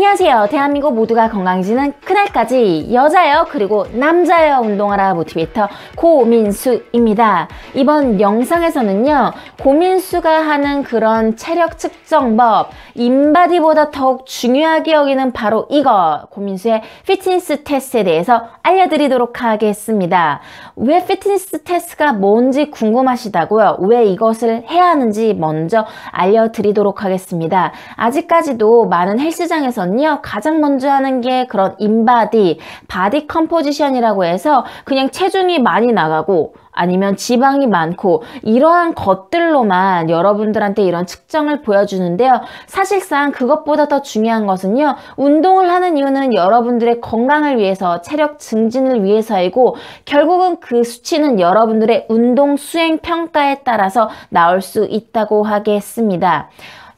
안녕하세요. 대한민국 모두가 건강해지는 그날까지 여자예요 그리고 남자예요 운동하라 모티베이터 고민수입니다. 이번 영상에서는요, 고민수가 하는 그런 체력 측정법, 인바디보다 더욱 중요하게 여기는 바로 이거, 고민수의 피트니스 테스트에 대해서 알려드리도록 하겠습니다. 왜 피트니스 테스트가 뭔지 궁금하시다고요? 왜 이것을 해야 하는지 먼저 알려드리도록 하겠습니다. 아직까지도 많은 헬스장에서는요, 가장 먼저 하는 게 그런 인바디, 바디 컴포지션이라고 해서 그냥 체중이 많이 나가고 아니면 지방이 많고 이러한 것들로만 여러분들한테 이런 측정을 보여주는데요. 사실상 그것보다 더 중요한 것은요, 운동을 하는 이유는 여러분들의 건강을 위해서, 체력 증진을 위해서이고, 결국은 그 수치는 여러분들의 운동 수행 평가에 따라서 나올 수 있다고 하겠습니다.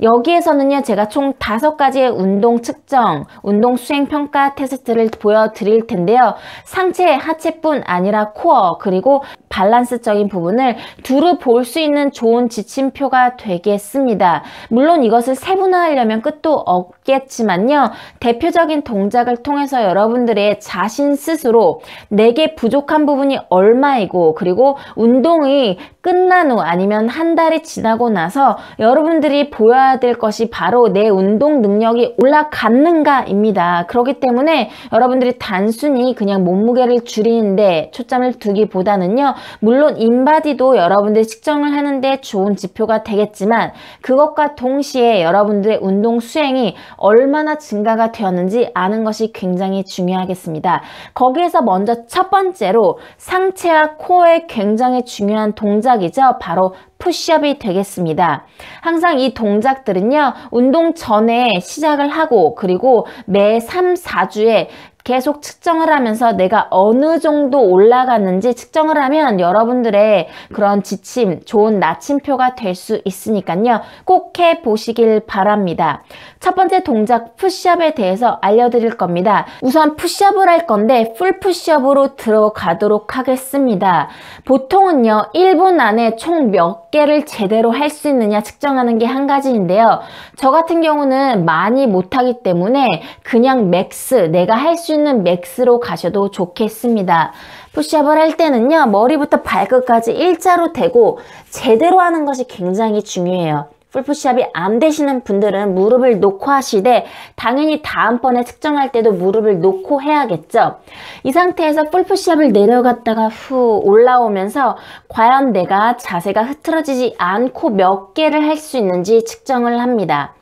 여기에서는요, 제가 총 5가지의 운동 측정, 운동 수행 평가 테스트를 보여드릴 텐데요. 상체, 하체뿐 아니라 코어, 그리고 밸런스적인 부분을 두루 볼 수 있는 좋은 지침표가 되겠습니다. 물론 이것을 세분화하려면 끝도 없겠지만요, 대표적인 동작을 통해서 여러분들의 자신 스스로 내게 부족한 부분이 얼마이고, 그리고 운동이 끝난 후 아니면 한 달이 지나고 나서 여러분들이 보여야 될 것이 바로 내 운동 능력이 올라갔는가입니다. 그렇기 때문에 여러분들이 단순히 그냥 몸무게를 줄이는데 초점을 두기보다는요, 물론 인바디도 여러분들이 측정을 하는데 좋은 지표가 되겠지만 그것과 동시에 여러분들의 운동 수행이 얼마나 증가가 되었는지 아는 것이 굉장히 중요하겠습니다. 거기에서 먼저 첫 번째로 상체와 코어에 굉장히 중요한 동작이죠. 바로 푸시업이 되겠습니다. 항상 이 동작들은요, 운동 전에 시작을 하고, 그리고 매 3, 4주에 계속 측정을 하면서 내가 어느 정도 올라갔는지 측정을 하면 여러분들의 그런 지침, 좋은 나침표가 될 수 있으니까요, 꼭 해보시길 바랍니다. 첫 번째 동작 푸시업에 대해서 알려드릴 겁니다. 우선 푸시업을 할 건데 풀 푸시업으로 들어가도록 하겠습니다. 보통은요, 1분 안에 총 몇 개를 제대로 할 수 있느냐 측정하는 게 한 가지인데요. 저 같은 경우는 많이 못하기 때문에 그냥 맥스, 내가 할 수 있는 맥스로 가셔도 좋겠습니다. 푸시업을 할 때는요, 머리부터 발끝까지 일자로 대고 제대로 하는 것이 굉장히 중요해요. 풀푸시업이 안 되시는 분들은 무릎을 놓고 하시되, 당연히 다음번에 측정할 때도 무릎을 놓고 해야겠죠. 이 상태에서 풀푸시업을 내려갔다가 후 올라오면서 과연 내가 자세가 흐트러지지 않고 몇 개를 할 수 있는지 측정을 합니다.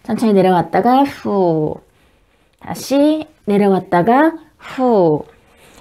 천천히 내려갔다가 후, 다시 내려갔다가 후.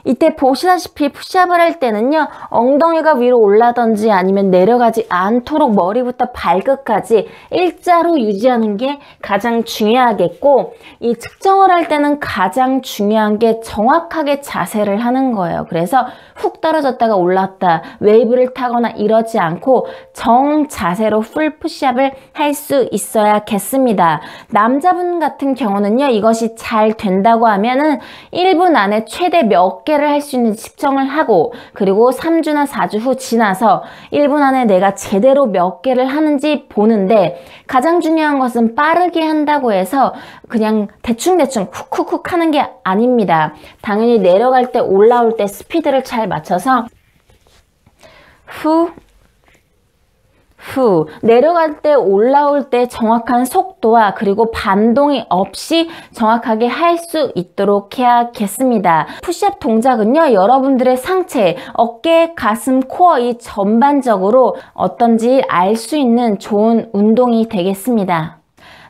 이때 보시다시피 푸시업을 할 때는요, 엉덩이가 위로 올라든지 아니면 내려가지 않도록 머리부터 발끝까지 일자로 유지하는 게 가장 중요하겠고, 이 측정을 할 때는 가장 중요한 게 정확하게 자세를 하는 거예요. 그래서 훅 떨어졌다가 올랐다, 웨이브를 타거나 이러지 않고 정 자세로 풀 푸시업을 할 수 있어야겠습니다. 남자분 같은 경우는요, 이것이 잘 된다고 하면은 1분 안에 최대 몇 개를 할 수 있는지 측정을 하고, 그리고 3주나 4주 후 지나서 1분 안에 내가 제대로 몇 개를 하는지 보는데, 가장 중요한 것은 빠르게 한다고 해서 그냥 대충대충 훅훅훅 하는 게 아닙니다. 당연히 내려갈 때 올라올 때 스피드를 잘 맞춰서 후, 후, 내려갈 때 올라올 때 정확한 속도와 그리고 반동이 없이 정확하게 할 수 있도록 해야겠습니다. 푸시업 동작은요, 여러분들의 상체, 어깨, 가슴, 코어 이 전반적으로 어떤지 알 수 있는 좋은 운동이 되겠습니다.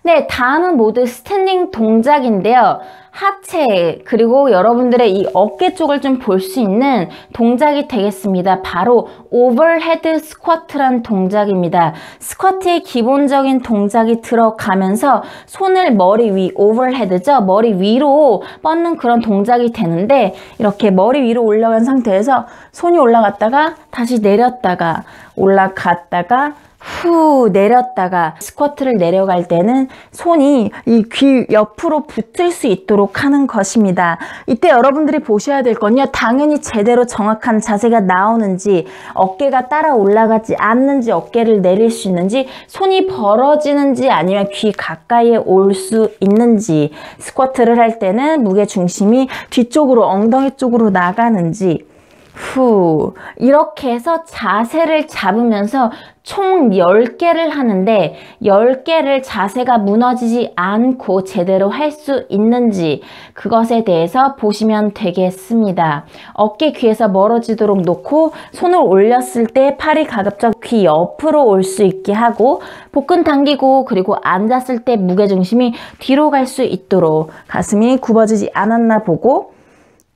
네, 다음은 모두 스탠딩 동작인데요. 하체, 그리고 여러분들의 이 어깨 쪽을 좀 볼 수 있는 동작이 되겠습니다. 바로 오버헤드 스쿼트란 동작입니다. 스쿼트의 기본적인 동작이 들어가면서 손을 머리 위, 오버헤드죠? 머리 위로 뻗는 그런 동작이 되는데, 이렇게 머리 위로 올라간 상태에서 손이 올라갔다가 다시 내렸다가 올라갔다가 후 내렸다가 스쿼트를 내려갈 때는 손이 이 귀 옆으로 붙을 수 있도록 하는 것입니다. 이때 여러분들이 보셔야 될 건요. 당연히 제대로 정확한 자세가 나오는지, 어깨가 따라 올라가지 않는지, 어깨를 내릴 수 있는지, 손이 벌어지는지 아니면 귀 가까이에 올 수 있는지, 스쿼트를 할 때는 무게 중심이 뒤쪽으로 엉덩이 쪽으로 나가는지, 후 이렇게 해서 자세를 잡으면서 총 10개를 하는데 10개를 자세가 무너지지 않고 제대로 할 수 있는지 그것에 대해서 보시면 되겠습니다. 어깨 귀에서 멀어지도록 놓고 손을 올렸을 때 팔이 가급적 귀 옆으로 올 수 있게 하고 복근 당기고 그리고 앉았을 때 무게중심이 뒤로 갈 수 있도록 가슴이 굽어지지 않았나 보고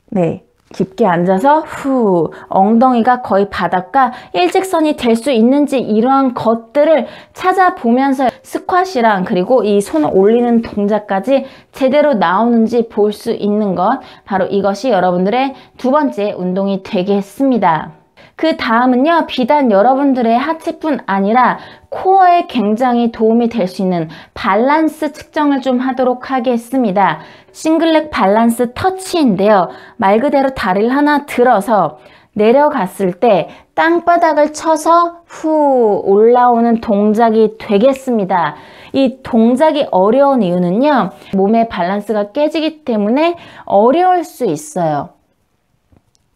네. 깊게 앉아서 후 엉덩이가 거의 바닥과 일직선이 될 수 있는지 이러한 것들을 찾아보면서 스쿼시랑 그리고 이 손을 올리는 동작까지 제대로 나오는지 볼 수 있는 것 바로 이것이 여러분들의 두 번째 운동이 되겠습니다. 그 다음은요, 비단 여러분들의 하체뿐 아니라 코어에 굉장히 도움이 될 수 있는 밸런스 측정을 좀 하도록 하겠습니다. 싱글렉 밸런스 터치인데요. 말 그대로 다리를 하나 들어서 내려갔을 때 땅바닥을 쳐서 후 올라오는 동작이 되겠습니다. 이 동작이 어려운 이유는요, 몸의 밸런스가 깨지기 때문에 어려울 수 있어요.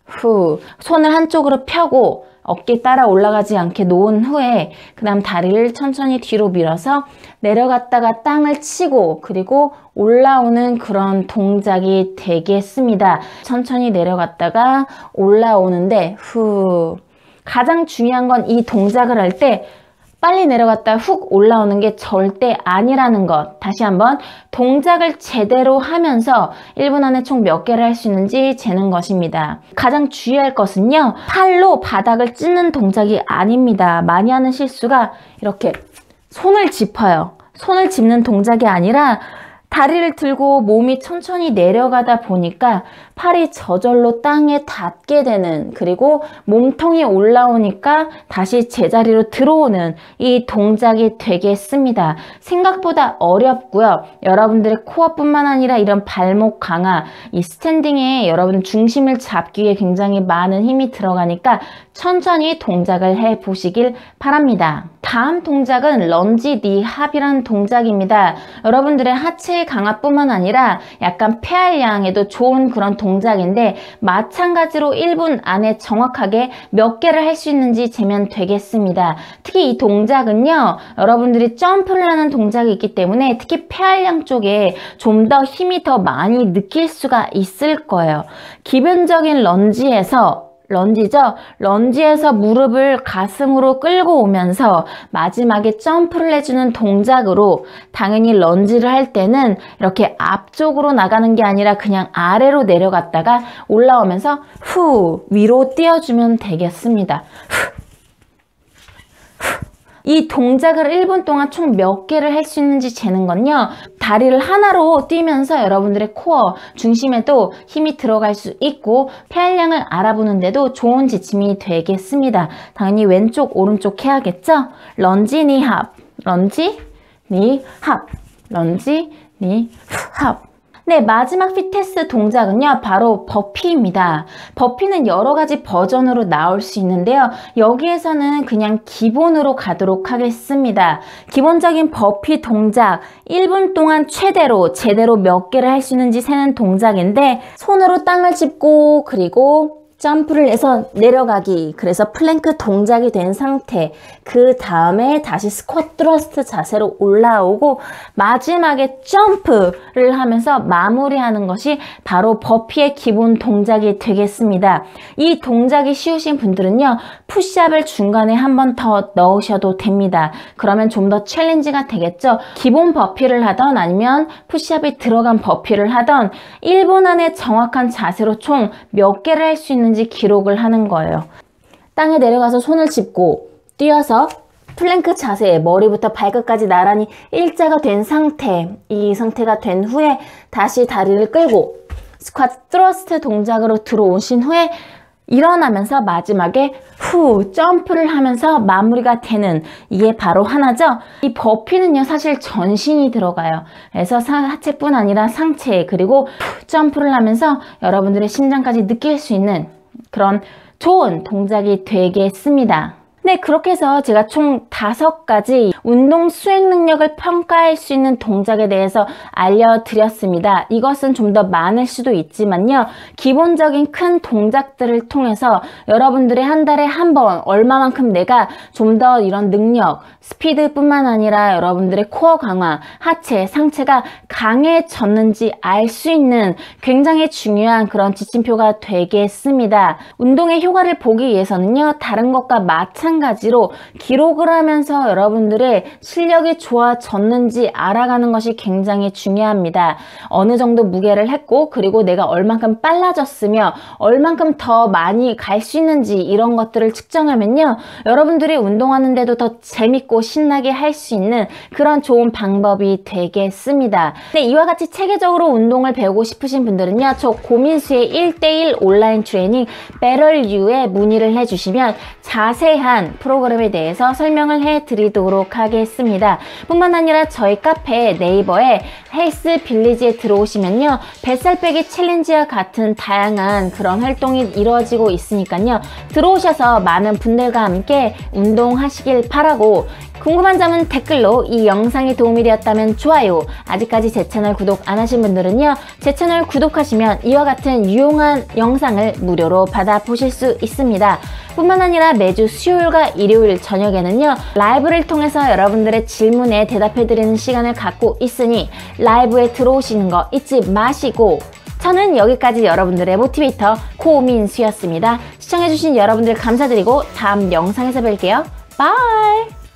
후 손을 한쪽으로 펴고 어깨 따라 올라가지 않게 놓은 후에 그 다음 다리를 천천히 뒤로 밀어서 내려갔다가 땅을 치고 그리고 올라오는 그런 동작이 되겠습니다. 천천히 내려갔다가 올라오는데 후 가장 중요한 건 이 동작을 할 때 빨리 내려갔다 훅 올라오는 게 절대 아니라는 것. 다시 한번 동작을 제대로 하면서 1분 안에 총 몇 개를 할 수 있는지 재는 것입니다. 가장 주의할 것은요. 팔로 바닥을 찢는 동작이 아닙니다. 많이 하는 실수가 이렇게 손을 짚어요. 손을 짚는 동작이 아니라 다리를 들고 몸이 천천히 내려가다 보니까 팔이 저절로 땅에 닿게 되는 그리고 몸통이 올라오니까 다시 제자리로 들어오는 이 동작이 되겠습니다. 생각보다 어렵고요. 여러분들의 코어뿐만 아니라 이런 발목 강화, 이 스탠딩에 여러분 중심을 잡기 위해 굉장히 많은 힘이 들어가니까 천천히 동작을 해보시길 바랍니다. 다음 동작은 런지 니 합이라는 동작입니다. 여러분들의 하체 강화뿐만 아니라 약간 폐활량에도 좋은 그런 동작인데 마찬가지로 1분 안에 정확하게 몇 개를 할 수 있는지 재면 되겠습니다. 특히 이 동작은요, 여러분들이 점프를 하는 동작이 있기 때문에 특히 폐활량 쪽에 좀 더 힘이 더 많이 느낄 수가 있을 거예요. 기본적인 런지죠. 런지에서 무릎을 가슴으로 끌고 오면서 마지막에 점프를 해주는 동작으로 당연히 런지를 할 때는 이렇게 앞쪽으로 나가는 게 아니라 그냥 아래로 내려갔다가 올라오면서 후 위로 띄워주면 되겠습니다. 이 동작을 1분 동안 총 몇 개를 할 수 있는지 재는 건요. 다리를 하나로 뛰면서 여러분들의 코어 중심에도 힘이 들어갈 수 있고 폐활량을 알아보는데도 좋은 지침이 되겠습니다. 당연히 왼쪽 오른쪽 해야겠죠? 런지 니 합, 런지 니 합, 런지 니 합. 네, 마지막 피트니스 동작은요, 바로 버피입니다. 버피는 여러 가지 버전으로 나올 수 있는데요. 여기에서는 그냥 기본으로 가도록 하겠습니다. 기본적인 버피 동작, 1분 동안 최대로 제대로 몇 개를 할 수 있는지 세는 동작인데 손으로 땅을 짚고 그리고 점프를 해서 내려가기, 그래서 플랭크 동작이 된 상태, 그 다음에 다시 스쿼트 트러스트 자세로 올라오고 마지막에 점프를 하면서 마무리하는 것이 바로 버피의 기본 동작이 되겠습니다. 이 동작이 쉬우신 분들은요, 푸시업을 중간에 한 번 더 넣으셔도 됩니다. 그러면 좀 더 챌린지가 되겠죠. 기본 버피를 하던 아니면 푸시업이 들어간 버피를 하던 1분 안에 정확한 자세로 총 몇 개를 할 수 있는 지 기록을 하는 거예요. 땅에 내려가서 손을 짚고 뛰어서 플랭크 자세, 머리부터 발끝까지 나란히 일자가 된 상태, 이 상태가 된 후에 다시 다리를 끌고 스쿼트 트러스트 동작으로 들어오신 후에 일어나면서 마지막에 후 점프를 하면서 마무리가 되는, 이게 바로 하나죠. 이 버피는요 사실 전신이 들어가요. 그래서 하체뿐 아니라 상체, 그리고 점프를 하면서 여러분들의 심장까지 느낄 수 있는 그런 좋은 동작이 되겠습니다. 네, 그렇게 해서 제가 총 5가지 운동 수행 능력을 평가할 수 있는 동작에 대해서 알려드렸습니다. 이것은 좀 더 많을 수도 있지만요. 기본적인 큰 동작들을 통해서 여러분들이 한 달에 한 번 얼마만큼 내가 좀 더 이런 능력, 스피드뿐만 아니라 여러분들의 코어 강화, 하체, 상체가 강해졌는지 알 수 있는 굉장히 중요한 그런 지침표가 되겠습니다. 운동의 효과를 보기 위해서는요. 다른 것과 마찬가지로 기록을 하면서 여러분들의 실력이 좋아졌는지 알아가는 것이 굉장히 중요합니다. 어느 정도 무게를 했고, 그리고 내가 얼만큼 빨라졌으며 얼만큼 더 많이 갈 수 있는지, 이런 것들을 측정하면요. 여러분들이 운동하는데도 더 재밌고 신나게 할 수 있는 그런 좋은 방법이 되겠습니다. 네, 이와 같이 체계적으로 운동을 배우고 싶으신 분들은요. 저 고민수의 1:1 온라인 트레이닝 Better You에 문의를 해주시면 자세한 프로그램에 대해서 설명을 해드리도록 하겠습니다. 뿐만 아니라 저희 카페 네이버에 헬스 빌리지에 들어오시면요. 뱃살 빼기 챌린지와 같은 다양한 그런 활동이 이루어지고 있으니까요. 들어오셔서 많은 분들과 함께 운동하시길 바라고, 궁금한 점은 댓글로, 이 영상이 도움이 되었다면 좋아요, 아직까지 제 채널 구독 안 하신 분들은요. 제 채널 구독하시면 이와 같은 유용한 영상을 무료로 받아보실 수 있습니다. 뿐만 아니라 매주 수요일과 일요일 저녁에는요. 라이브를 통해서 여러분들의 질문에 대답해드리는 시간을 갖고 있으니 라이브에 들어오시는 거 잊지 마시고, 저는 여기까지 여러분들의 모티베이터 고민수였습니다. 시청해주신 여러분들 감사드리고 다음 영상에서 뵐게요. 바이!